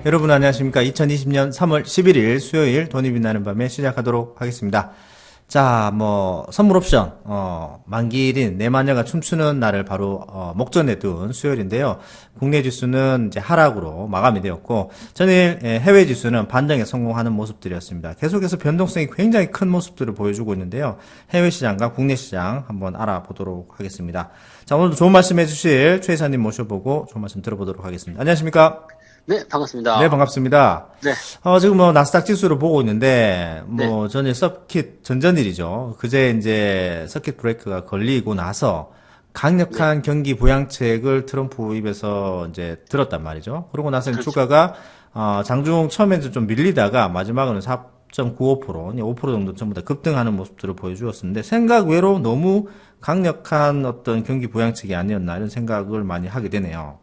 여러분 안녕하십니까? 2020년 3월 11일 수요일 돈이 빛나는 밤에 시작하도록 하겠습니다. 자, 선물 옵션, 만기일인 내 마녀가 춤추는 날을 바로, 목전에 둔 수요일인데요. 국내 지수는 이제 하락으로 마감이 되었고, 전일 해외 지수는 반등에 성공하는 모습들이었습니다. 계속해서 변동성이 굉장히 큰 모습들을 보여주고 있는데요. 해외 시장과 국내 시장 한번 알아보도록 하겠습니다. 자, 오늘도 좋은 말씀 해주실 최 이사님 모셔보고 좋은 말씀 들어보도록 하겠습니다. 안녕하십니까? 네, 네, 반갑습니다. 반갑습니다. 네, 지금 나스닥 지수를 보고 있는데, 네, 전일 서킷 전전일이죠. 그제 이제 서킷 브레이크가 걸리고 나서 네, 강력한 경기 부양책을 트럼프 입에서 이제 들었단 말이죠. 그러고 나서 그렇죠. 주가가, 장중 처음에는 좀 밀리다가 마지막으로는 4.95%, 5% 정도 전부 다 급등하는 모습들을 보여주었었는데, 생각 외로 너무 강력한 어떤 경기 부양책이 아니었나 이런 생각을 많이 하게 되네요.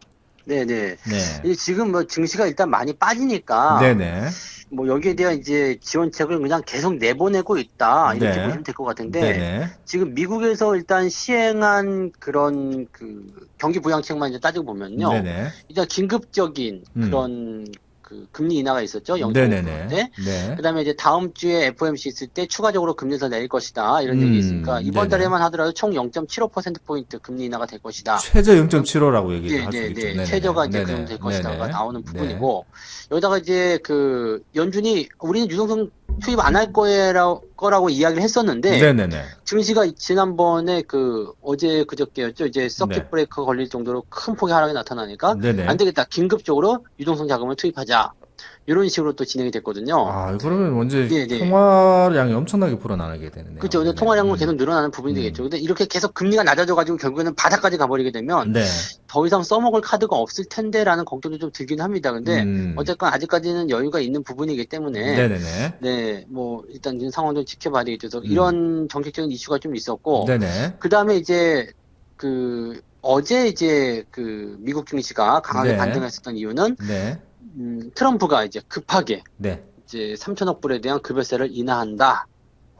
네, 네. 네. 이 지금 뭐 증시가 일단 많이 빠지니까 네네. 뭐 여기에 대한 이제 지원책을 그냥 계속 내보내고 있다. 이렇게 네. 보시면 될 것 같은데 네네. 지금 미국에서 일단 시행한 그런 그 경기 부양책만 이제 따지고 보면요. 네네. 일단 긴급적인 음. 그런 그 금리 인하가 있었죠. 네네네. 0.5%인데 네. 그다음에 이제 다음 주에 FOMC 있을 때 추가적으로 금리를 더 내릴 것이다. 이런 얘기 있으니까 이번 네네. 달에만 하더라도 총 0.75%포인트 금리 인하가 될 것이다. 최저 이런 0.75라고 얘기를 할 수 있죠. 네네네. 네네네. 최저가 이제 그 정도 네네. 될 것이다가 네네. 나오는 네. 부분이고, 여기다가 이제 그 연준이 우리는 유동성 투입 안 할 거라고 이야기를 했었는데, 네네네. 증시가 지난번에 그 어제 그저께였죠. 이제 네. 서킷 브레이커 걸릴 정도로 큰 폭의 하락이 나타나니까 안 네네. 되겠다. 긴급적으로 유동성 자금을 투입하자. 이런 식으로 또 진행이 됐거든요. 그러면 먼저 네네. 통화량이 엄청나게 불어나게 되네요. 그렇죠. 근데 네네. 통화량은 계속 늘어나는 부분이 되겠죠. 근데 이렇게 계속 금리가 낮아져가지고 결국에는 바닥까지 가버리게 되면 네. 더 이상 써먹을 카드가 없을 텐데라는 걱정도 좀 들긴 합니다. 근데 음, 어쨌건 아직까지는 여유가 있는 부분이기 때문에 네네네. 네, 뭐 일단 지금 상황 좀 지켜봐야 되겠죠. 그래서 음, 이런 정책적인 이슈가 좀 있었고 네네. 그 다음에 이제 그 어제 이제 그 미국 증시가 강하게 네. 반등했었던 이유는 네. 트럼프가 이제 급하게 네. 이제 3천억 불에 대한 급여세를 인하한다.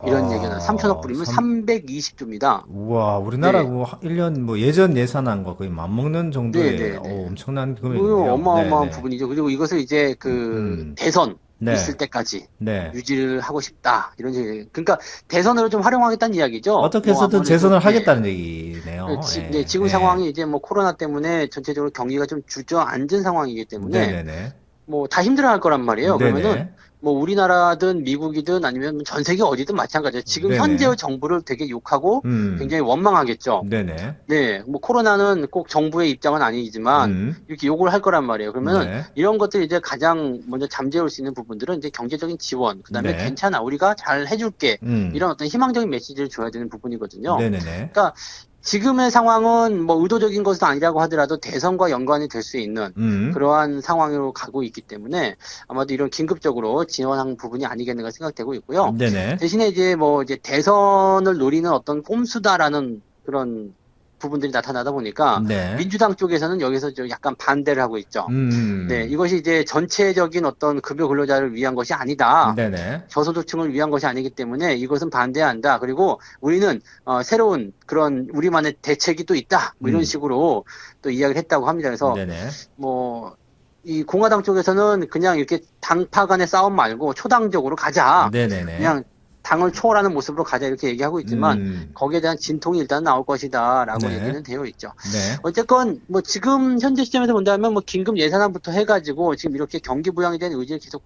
이런 얘기는 3천억 불이면 320조입니다. 우와, 우리나라 네, 뭐 1년 예전 예산안과 거의 맞먹는 네, 정도의 네, 네. 엄청난 뭐 금액인데요. 어마어마한 네네. 부분이죠. 그리고 이것을 이제 그 대선 있을 네. 때까지 네. 유지를 하고 싶다. 이런 얘기. 그러니까 대선으로 좀 활용하겠다는 이야기죠. 어떻게 뭐 해서든 아무래도 재선을 예. 하겠다는 얘기네요. 네, 예. 지금 예. 상황이 이제 뭐 코로나 때문에 전체적으로 경기가 좀 주저앉은 상황이기 때문에 네네네. 뭐 다 힘들어할 거란 말이에요. 그러면은 네네. 뭐 우리나라든 미국이든 아니면 전 세계 어디든 마찬가지예요. 지금 현재의 네네. 정부를 되게 욕하고 음. 굉장히 원망하겠죠. 네네. 네, 뭐 코로나는 꼭 정부의 입장은 아니지만 음. 이렇게 욕을 할 거란 말이에요. 그러면은 네. 이런 것들 이제 가장 먼저 잠재울 수 있는 부분들은 이제 경제적인 지원, 그다음에 네. 괜찮아, 우리가 잘 해줄게 음. 이런 어떤 희망적인 메시지를 줘야 되는 부분이거든요. 네네네. 그러니까 지금의 상황은 뭐 의도적인 것은 아니라고 하더라도 대선과 연관이 될 수 있는 음. 그러한 상황으로 가고 있기 때문에 아마도 이런 긴급적으로 지원한 부분이 아니겠는가 생각되고 있고요. 네네. 대신에 이제 뭐 이제 대선을 노리는 어떤 꼼수다라는 그런 부분들이 나타나다 보니까 네. 민주당 쪽에서는 여기서 좀 약간 반대를 하고 있죠. 네, 음. 이것이 이제 전체적인 어떤 급여 근로자를 위한 것이 아니다. 네네. 저소득층을 위한 것이 아니기 때문에 이것은 반대한다. 그리고 우리는 새로운 그런 우리만의 대책이 또 있다. 뭐 이런 음. 식으로 또 이야기를 했다고 합니다. 그래서 네네. 뭐 이 공화당 쪽에서는 그냥 이렇게 당파 간의 싸움 말고 초당적으로 가자. 네네네. 그냥 당을 초월하는 모습으로 가자 이렇게 얘기하고 있지만 음. 거기에 대한 진통이 일단 나올 것이다라고 네. 얘기는 되어 있죠. 네. 어쨌건 뭐 지금 현재 시점에서 본다면 뭐 긴급 예산안부터 해가지고 지금 이렇게 경기 부양에 대한 의지를 계속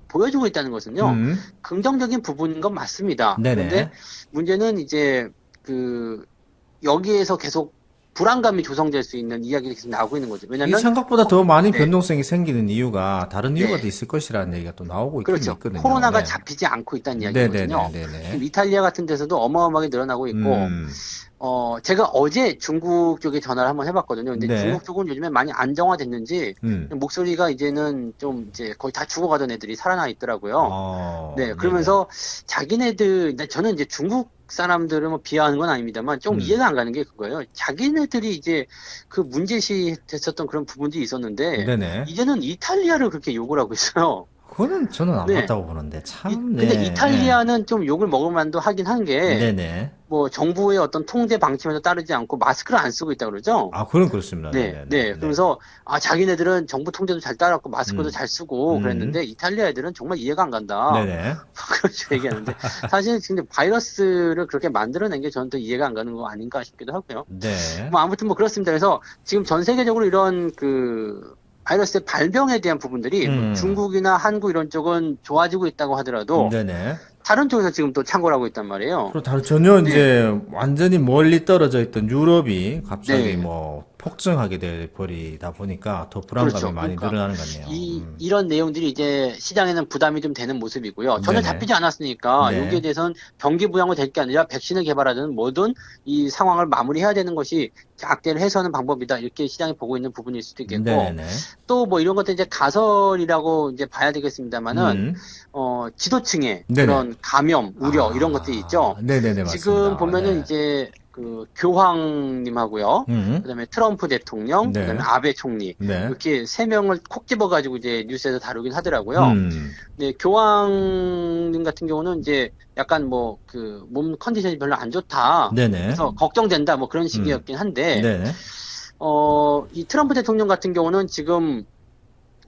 보여주고 있다는 것은요. 음. 긍정적인 부분인 건 맞습니다. 그런데 네네. 문제는 이제 그 여기에서 계속 불안감이 조성될 수 있는 이야기가 계속 나오고 있는 거죠. 이게 왜냐하면 생각보다 더 많은 네, 변동성이 생기는 이유가 다른 이유가 더 네. 있을 것이라는 얘기가 또 나오고 있긴 그렇죠. 있거든요. 코로나가 네. 잡히지 않고 있다는 이야기거든요. 지금 네네네네네. 이탈리아 같은 데서도 어마어마하게 늘어나고 있고, 음. 제가 어제 중국 쪽에 전화를 한번 해봤거든요. 근데 네. 중국 쪽은 요즘에 많이 안정화됐는지, 음. 목소리가 이제는 좀 이제 거의 다 죽어가던 애들이 살아나 있더라고요. 네, 네네. 그러면서 자기네들, 근데 저는 이제 중국 사람들을 뭐 비하하는 건 아닙니다만 좀 음. 이해가 안 가는 게 그거예요. 자기네들이 이제 그 문제시 됐었던 그런 부분들이 있었는데, 네네. 이제는 이탈리아를 그렇게 욕을 하고 있어요. 그거는 저는 안 네. 맞다고 보는데, 참, 근데 네, 이탈리아는 좀 욕을 먹을 만도 하긴 한 게, 네네. 뭐 정부의 어떤 통제 방침에도 따르지 않고 마스크를 안 쓰고 있다 그러죠. 아, 그건 그렇습니다. 네, 네네네. 네. 그러면서 자기네들은 정부 통제도 잘 따랐고 마스크도 음, 잘 쓰고 음, 그랬는데 이탈리아 애들은 정말 이해가 안 간다. 네네. 그렇게 얘기하는데 사실 근데 바이러스를 그렇게 만들어낸 게 저는 더 이해가 안 가는 거 아닌가 싶기도 하고요. 네. 뭐 아무튼 뭐 그렇습니다. 그래서 지금 전 세계적으로 이런 그 바이러스의 발병에 대한 부분들이 뭐 음, 중국이나 한국 이런 쪽은 좋아지고 있다고 하더라도 네네. 다른 쪽에서 지금 또 창궐 하고 있단 말이에요. 그리고 다른 전혀 네, 이제 완전히 멀리 떨어져 있던 유럽이 갑자기 네, 뭐 폭증하게 돼 버리다 보니까 더 불안감이 그렇죠. 많이 그러니까 늘어나는 것 같네요. 이런 내용들이 이제 시장에는 부담이 좀 되는 모습이고요. 전혀 네네. 잡히지 않았으니까 여기에 네. 대해서는 경기 부양을 될 게 아니라 백신을 개발하든 뭐든 이 상황을 마무리해야 되는 것이 악재를 해소하는 방법이다. 이렇게 시장이 보고 있는 부분일 수도 있겠고 네네. 또 뭐 이런 것들 이제 가설이라고 이제 봐야 되겠습니다만은 음. 지도층의 네네. 그런 감염, 우려 이런 것들이 있죠. 네네네, 지금 맞습니다. 보면은 네. 이제 그 교황님하고요. 음. 그다음에 트럼프 대통령, 그다음에 네. 아베 총리 네. 이렇게 세 명을 콕 집어가지고 이제 뉴스에서 다루긴 하더라고요. 음. 네, 교황님 같은 경우는 이제 약간 뭐 그 몸 컨디션이 별로 안 좋다. 네네. 그래서 걱정된다. 뭐 그런 음. 식이었긴 한데 네네. 이 트럼프 대통령 같은 경우는 지금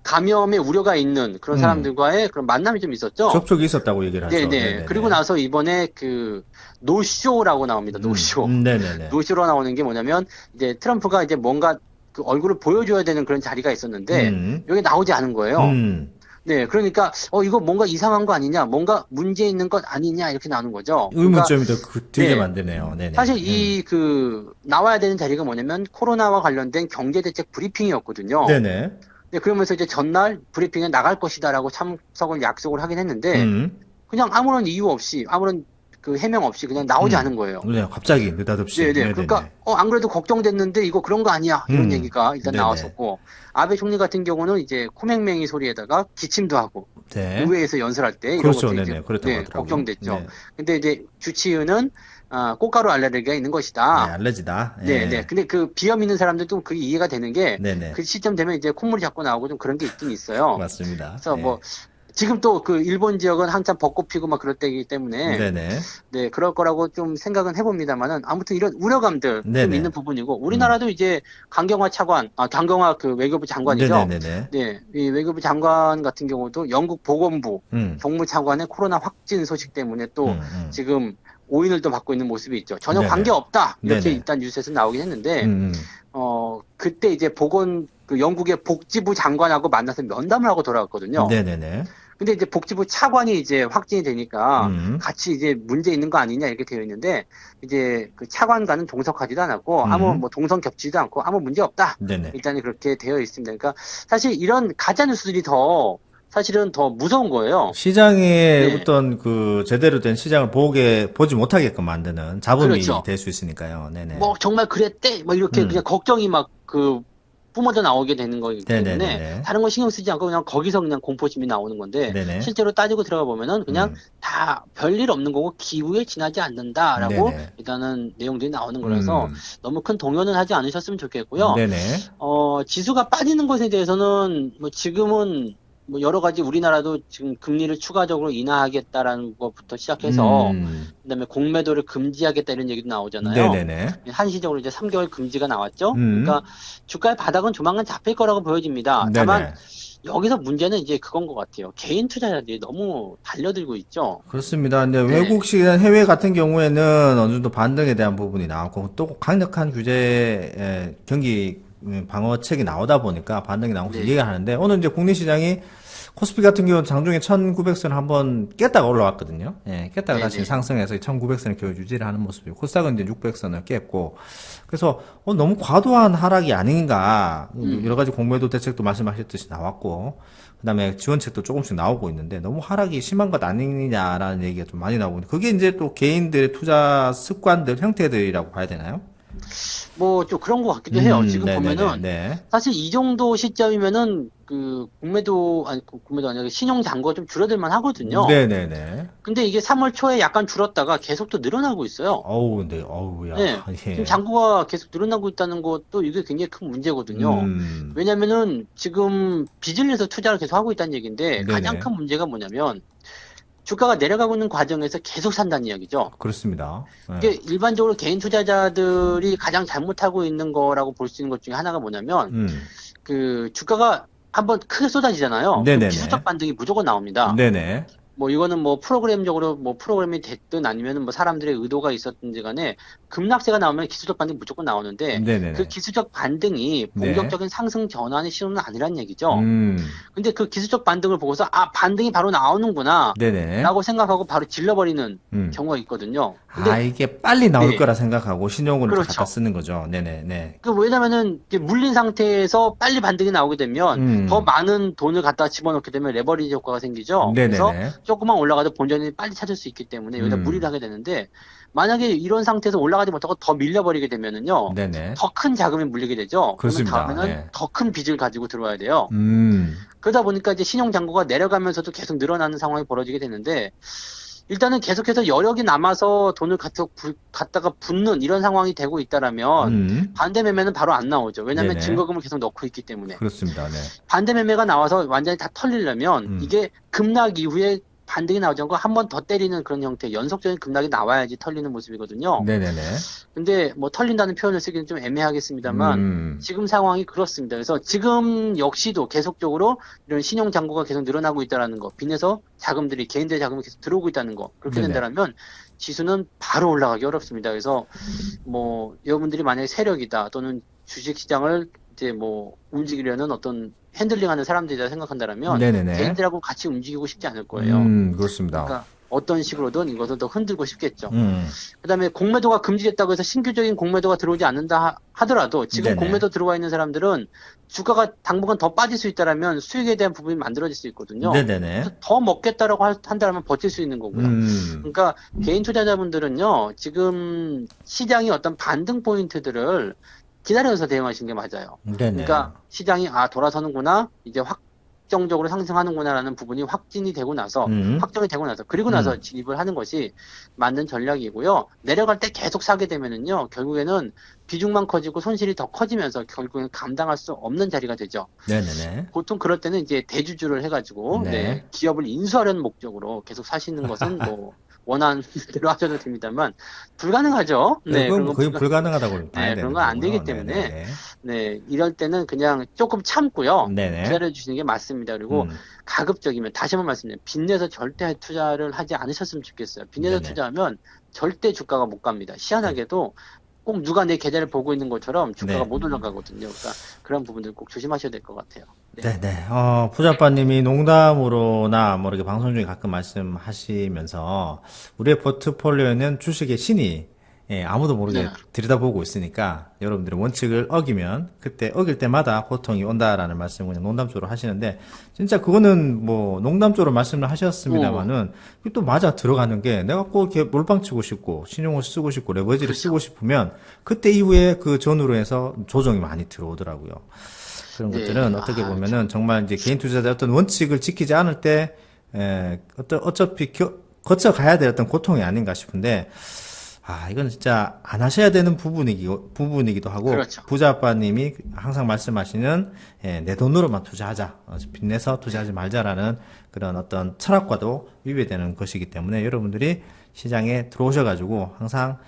감염의 우려가 있는 그런 음. 사람들과의 그런 만남이 좀 있었죠. 접촉이 있었다고 얘기를 하죠. 네네. 그리고 네네네. 나서 이번에 그 노쇼라고 나옵니다. 노쇼. 네네네. 노쇼로 나오는 게 뭐냐면 이제 트럼프가 이제 뭔가 그 얼굴을 보여줘야 되는 그런 자리가 있었는데 음. 여기 나오지 않은 거예요. 음. 네. 그러니까 이거 뭔가 이상한 거 아니냐, 뭔가 문제 있는 것 아니냐 이렇게 나오는 거죠. 그러니까 의문점이 더 들게 네. 만드네요. 네네. 사실 이 그 나와야 되는 자리가 뭐냐면 코로나와 관련된 경제대책 브리핑이었거든요. 네네. 네, 그러면서 이제 전날 브리핑에 나갈 것이다라고 참석을 약속을 하긴 했는데 음. 그냥 아무런 이유 없이 아무런 그 해명 없이 그냥 나오지 않은 거예요. 네, 갑자기 느닷없이. 네네. 그러니까 네네네. 안 그래도 걱정됐는데 이거 그런 거 아니야 이런 얘기가 일단 네네. 나왔었고 아베 총리 같은 경우는 이제 코맹맹이 소리에다가 기침도 하고 네. 의회에서 연설할 때 이런 그렇죠. 것들이 이제 네네. 그렇다고 네, 하더라고요. 걱정됐죠. 네. 근데 이제 주치의는 꽃가루 알레르기가 있는 네, 것이다. 알레르기다. 네네. 예. 근데 그 비염 있는 사람들도 그게 이해가 되는 게 네네. 그 시점 되면 이제 콧물이 자꾸 나오고 좀 그런 게 있긴 있어요. 맞습니다. 그래서 뭐 예. 지금 또 그 일본 지역은 한참 벚꽃 피고 막 그럴 때이기 때문에 네네. 네, 그럴 거라고 좀 생각은 해봅니다만은 아무튼 이런 우려감들 좀 있는 네네. 부분이고 음. 우리나라도 이제 강경화 차관, 강경화 그 외교부 장관이죠. 네네네네. 네, 이 외교부 장관 같은 경우도 영국 보건부 음. 정무차관의 코로나 확진 소식 때문에 또 음. 지금 오인을 또 받고 있는 모습이 있죠. 전혀 관계 네네. 없다 이렇게 네네. 일단 뉴스에서 나오긴 했는데 음. 그때 이제 그 영국의 복지부 장관하고 만나서 면담을 하고 돌아왔거든요. 네네네. 근데 이제 복지부 차관이 이제 확진이 되니까 음. 같이 이제 문제 있는 거 아니냐 이렇게 되어 있는데 이제 그 차관과는 동석하지도 않았고 아무 음. 뭐 동선 겹치지도 않고 아무 문제 없다. 네네. 일단은 그렇게 되어 있습니다. 그러니까 사실 이런 가짜 뉴스들이 사실은 더 무서운 거예요. 시장에 네. 어떤 그 제대로 된 시장을 보지 못하게끔 만드는 잡음이 그렇죠. 될 수 있으니까요. 네네. 뭐 정말 그랬대? 뭐 이렇게 그냥 음. 걱정이 막 뿜어져 나오게 되는 거기 때문에 네네네네. 다른 거 신경 쓰지 않고 그냥 거기서 그냥 공포심이 나오는 건데 네네. 실제로 따지고 들어가 보면은 그냥 음. 다 별일 없는 거고 기후에 지나지 않는다라고 네네. 일단은 내용들이 나오는 거라서 음. 너무 큰 동요는 하지 않으셨으면 좋겠고요. 네네. 지수가 빠지는 것에 대해서는 뭐 지금은 뭐 여러 가지 우리나라도 지금 금리를 추가적으로 인하하겠다라는 것부터 시작해서 음. 그다음에 공매도를 금지하겠다 이런 얘기도 나오잖아요. 네네네. 한시적으로 이제 3개월 금지가 나왔죠. 음. 그러니까 주가의 바닥은 조만간 잡힐 거라고 보여집니다. 다만 네네. 여기서 문제는 이제 그건 것 같아요. 개인 투자자들이 너무 달려들고 있죠. 그렇습니다. 근데 네, 외국 시장, 해외 같은 경우에는 어느 정도 반등에 대한 부분이 나왔고, 또 강력한 경기 방어책이 나오다 보니까 반등이 나온 것을 네, 이해가 하는데, 오늘 이제 국내 시장이 코스피 같은 경우는 장중에 1900선 한번 깼다가 올라왔거든요. 예, 깼다가 네, 다시 네. 상승해서 1900선을 계속 유지를 하는 모습이고, 코스닥은 이제 600선을 깼고, 그래서 너무 과도한 하락이 아닌가, 여러 음. 가지 공매도 대책도 말씀하셨듯이 나왔고, 그다음에 지원책도 조금씩 나오고 있는데 너무 하락이 심한 것 아니냐라는 얘기가 좀 많이 나오고 있는데 그게 이제 또 개인들의 투자 습관들 형태들이라고 봐야 되나요? 뭐 좀 그런 것 같기도 해요. 지금 네네네, 보면은 네. 사실 이 정도 시점이면은 그 공매도 아니라 신용 잔고가 좀 줄어들만 하거든요. 네네네. 근데 이게 3월 초에 약간 줄었다가 계속 또 늘어나고 있어요. 어우, 네, 어우야, 네. 지금 예. 잔고가 계속 늘어나고 있다는 것도 이게 굉장히 큰 문제거든요. 음, 왜냐면은 지금 빚을 내서 투자를 계속 하고 있다는 얘기인데 가장 네네. 큰 문제가 뭐냐면 주가가 내려가고 있는 과정에서 계속 산다는 이야기죠. 그렇습니다. 네. 이게 일반적으로 개인 투자자들이 가장 잘못하고 있는 거라고 볼 수 있는 것 중에 하나가 뭐냐면, 그 주가가 한번 크게 쏟아지잖아요. 그럼 네네네. 기술적 반등이 무조건 나옵니다. 네네. 뭐 이거는 뭐 프로그램적으로 뭐 프로그램이 됐든 아니면은 뭐 사람들의 의도가 있었든지 간에 급락세가 나오면 기술적 반등이 무조건 나오는데, 네네네. 그 기술적 반등이 네. 본격적인 상승 전환의 신호는 아니란 얘기죠. 음. 근데 그 기술적 반등을 보고서 아, 반등이 바로 나오는구나 네네. 라고 생각하고 바로 질러버리는 음. 경우가 있거든요. 아, 근데 이게 빨리 나올 네, 거라 생각하고 신용을 또 갖다 그렇죠. 쓰는 거죠. 네네, 네. 그 왜냐면은 이게 물린 상태에서 빨리 반등이 나오게 되면 더 음. 많은 돈을 갖다 집어넣게 되면 레버리지 효과가 생기죠. 그래서 네네네. 조금만 올라가도 본전이 빨리 찾을 수 있기 때문에 여기다 무리를 하게 되는데, 만약에 이런 상태에서 올라가지 못하고 더 밀려버리게 되면은요, 네네. 더 큰 자금이 물리게 되죠. 그러면 그렇습니다. 다음에는 네. 더 큰 빚을 가지고 들어와야 돼요. 음. 그러다 보니까 이제 신용 잔고가 내려가면서도 계속 늘어나는 상황이 벌어지게 되는데, 일단은 계속해서 여력이 남아서 돈을 갖다가 붓는 이런 상황이 되고 있다라면 반대 매매는 바로 안 나오죠. 왜냐하면 네네. 증거금을 계속 넣고 있기 때문에. 그렇습니다. 네. 반대 매매가 나와서 완전히 다 털리려면 이게 급락 이후에 반등이 나오지 않고 한 번 더 때리는 그런 형태, 연속적인 급락이 나와야지 털리는 모습이거든요. 네네네. 근데 뭐 털린다는 표현을 쓰기는 좀 애매하겠습니다만 지금 상황이 그렇습니다. 그래서 지금 역시도 계속적으로 이런 신용 잔고가 계속 늘어나고 있다는 거, 빚내서 자금들이 개인들의 자금이 계속 들어오고 있다는 거, 그렇게 네네. 된다면 지수는 바로 올라가기 어렵습니다. 그래서 뭐 여러분들이 만약에 세력이다 또는 주식 시장을 이제 뭐 움직이려는 어떤 핸들링하는 사람들이다 생각한다면 네네네. 개인들하고 같이 움직이고 싶지 않을 거예요. 그렇습니다. 그러니까 어떤 식으로든 이것을 더 흔들고 싶겠죠. 음. 그다음에 공매도가 금지됐다고 해서 신규적인 공매도가 들어오지 않는다 하더라도 지금 네네. 공매도 들어와 있는 사람들은 주가가 당분간 더 빠질 수 있다라면 수익에 대한 부분이 만들어질 수 있거든요. 네네네. 그래서 더 먹겠다라고 한다면 버틸 수 있는 거고요. 그러니까 개인 투자자분들은요, 지금 시장이 어떤 반등 포인트들을 기다려서 대응하시는 게 맞아요. 네네. 그러니까 시장이 아 돌아서는구나, 이제 확정적으로 상승하는구나라는 부분이 확진이 되고 나서 확정이 되고 나서 그리고 나서 진입을 하는 것이 맞는 전략이고요. 내려갈 때 계속 사게 되면은요, 결국에는 비중만 커지고 손실이 더 커지면서 결국에는 감당할 수 없는 자리가 되죠. 네네네. 보통 그럴 때는 이제 대주주를 해가지고 네. 네, 기업을 인수하려는 목적으로 계속 사시는 것은 뭐 원하는 대로 하셔도 됩니다만 불가능하죠. 네, 그건 그런 건 거의 불가능하다고 봐야 네, 되는 그런 건 안 되기 거고요. 때문에 네네네. 네, 이럴 때는 그냥 조금 참고요. 네네. 기다려 주시는 게 맞습니다. 그리고 가급적이면 다시 한번 말씀드려요. 빚내서 절대 투자를 하지 않으셨으면 좋겠어요. 빚내서 네네. 투자하면 절대 주가가 못 갑니다. 희한하게도 꼭 누가 내 계좌를 보고 있는 것처럼 주가가 네. 못 올라가거든요. 그러니까 그런 부분들 꼭 조심하셔야 될 것 같아요. 네. 네네. 부자빠님이 농담으로나 뭐 이렇게 방송 중에 가끔 말씀하시면서 우리의 포트폴리오는 주식의 신이 아무도 모르게 네. 들여다보고 있으니까 여러분들의 원칙을 어기면 그때 어길 때마다 고통이 온다라는 말씀을 그냥 농담적으로 하시는데 진짜 그거는 뭐 농담적으로 말씀을 하셨습니다만은 그게 또 맞아 들어가는 게 내가 꼭 이렇게 몰빵 치고 싶고 신용을 쓰고 싶고 레버리지를 쓰고 싶으면 그때 이후에 그 전후로 해서 조정이 많이 들어오더라고요. 그런 네. 것들은 어떻게 보면은 정말 이제 개인 투자자의 어떤 원칙을 지키지 않을 때, 어차피 거쳐가야 될 어떤 고통이 아닌가 싶은데, 이건 진짜 안 하셔야 되는 부분이기도 하고, 그렇죠. 부자 아빠님이 항상 말씀하시는, 내 돈으로만 투자하자. 빚내서 투자하지 말자라는 그런 어떤 철학과도 위배되는 것이기 때문에 여러분들이 시장에 들어오셔가지고 항상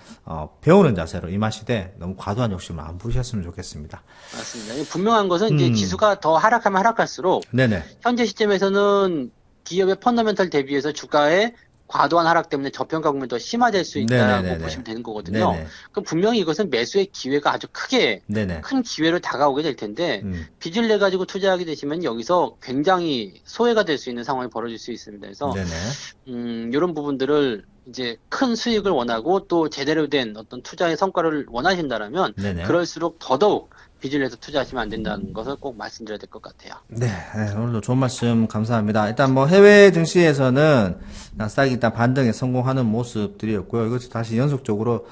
배우는 자세로 임하시되 너무 과도한 욕심을 안 부리셨으면 좋겠습니다. 맞습니다. 분명한 것은 이제 지수가 더 하락하면 하락할수록 네네. 현재 시점에서는 기업의 펀더멘털 대비해서 주가의 과도한 하락 때문에 저평가 국면이 더 심화될 수 있다고 네네네네. 보시면 되는 거거든요. 네네. 그럼 분명히 이것은 매수의 기회가 아주 크게 네네. 큰 기회로 다가오게 될 텐데 빚을 내 가지고 투자하게 되시면 여기서 굉장히 소외가 될 수 있는 상황이 벌어질 수 있습니다. 그래서 네네. 이런 부분들을 이제 큰 수익을 원하고 또 제대로 된 어떤 투자의 성과를 원하신다라면 네네. 그럴수록 더더욱 빚을 내서 투자하시면 안 된다는 것을 꼭 말씀드려야 될 것 같아요. 네, 오늘도 좋은 말씀 감사합니다. 일단 뭐 해외 증시에서는 나스닥이 일단 반등에 성공하는 모습들이었고요. 이것이 다시 연속적으로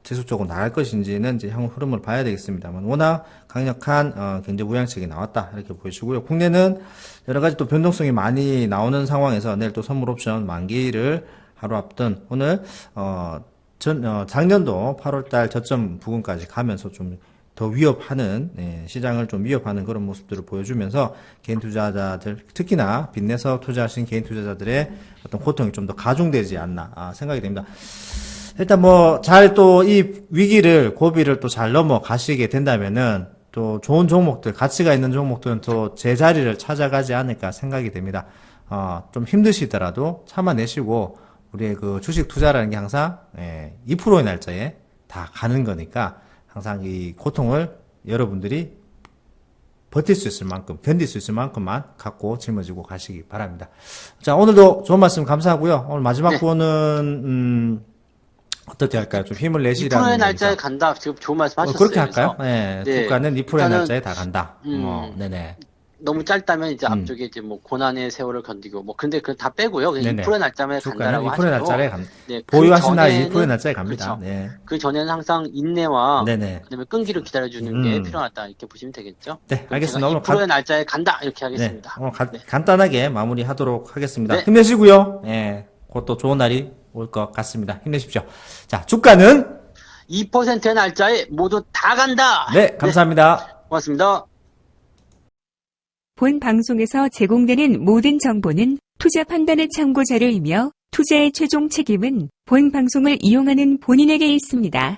지속적으로 나갈 것인지는 이제 향후 흐름을 봐야 되겠습니다만 워낙 강력한 경제 부양책이 나왔다 이렇게 보여지고요. 국내는 여러 가지 또 변동성이 많이 나오는 상황에서 내일 또 선물 옵션 만기를 하루 앞둔 오늘 작년도 8월달 저점 부근까지 가면서 좀 더 위협하는, 시장을 좀 위협하는 그런 모습들을 보여주면서 개인 투자자들, 특히나 빚내서 투자하신 개인 투자자들의 어떤 고통이 좀 더 가중되지 않나 생각이 됩니다. 일단 뭐 잘 또 이 위기를 고비를 또 잘 넘어가시게 된다면은 또 좋은 종목들, 가치가 있는 종목들은 또 제자리를 찾아가지 않을까 생각이 됩니다. 좀 힘드시더라도 참아내시고 우리의 그 주식 투자라는 게 항상 2%의 날짜에 다 가는 거니까 항상 이 고통을 여러분들이 버틸 수 있을 만큼, 견딜 수 있을 만큼만 갖고 짊어지고 가시기 바랍니다. 자, 오늘도 좋은 말씀 감사하고요. 오늘 마지막 네. 구호는 어떻게 할까요? 좀 힘을 2%의 내시라는 날짜에 얘기죠. 간다. 지금 좋은 말씀 하셨어요. 그렇게 할까요? 그래서 네, 네, 주가는 2%의 일단은 날짜에 다 간다. 네네. 너무 짧다면 이제 앞쪽에 이제 뭐 고난의 세월을 견디고 뭐 근데 그 다 빼고요. 그냥 네네. 2%의 날짜에 주가는 간다라고 2%의 하셔도 날짜에 갑니다. 네, 보유하신 날 전에는 2%의 날짜에 갑니다. 그렇죠. 네. 그 전에는 항상 인내와 네네. 그다음에 끈기를 기다려주는 게 필요하다 이렇게 보시면 되겠죠. 네, 그럼 알겠습니다. 제가 오늘 2%의 날짜에 간다 이렇게 네, 하겠습니다. 오늘 네. 간단하게 마무리하도록 하겠습니다. 네. 힘내시고요. 예, 곧 또 좋은 날이 올 것 같습니다. 힘내십시오. 자, 주가는 2%의 날짜에 모두 다 간다. 네, 감사합니다. 고맙습니다. 본 방송에서 제공되는 모든 정보는 투자 판단의 참고 자료이며 투자의 최종 책임은 본 방송을 이용하는 본인에게 있습니다.